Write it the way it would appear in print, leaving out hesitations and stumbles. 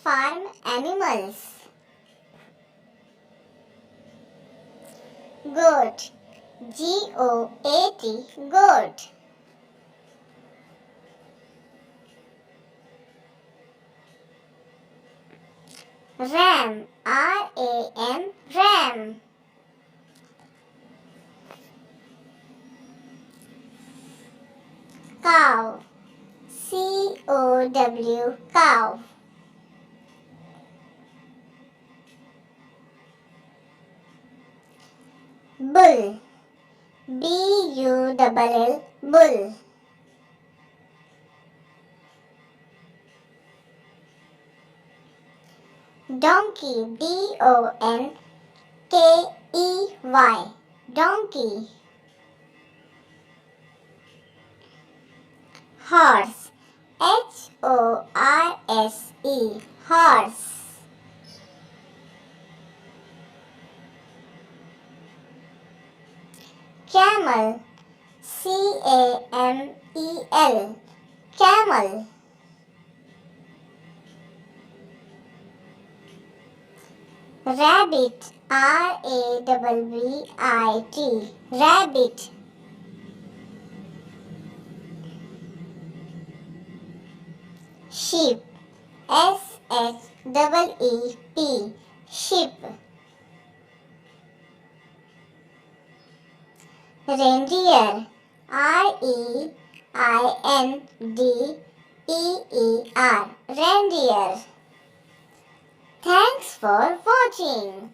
Farm animals. Goat. G-O-A-T. Goat. Ram. R-A-M. Ram. Cow. C-O-W. Cow. Bull. B-U-L-L. Bull. Donkey. D-O-N-K-E-Y. Donkey. Horse. H-O-R-S-E. Horse. Camel. C-A-M-E-L. Camel. Rabbit. R-A-B-B-I-T. Rabbit. Sheep. S-H-E-E-P. Sheep. Reindeer. R-E-I-N-D-E-E-R. Reindeer. Thanks for watching.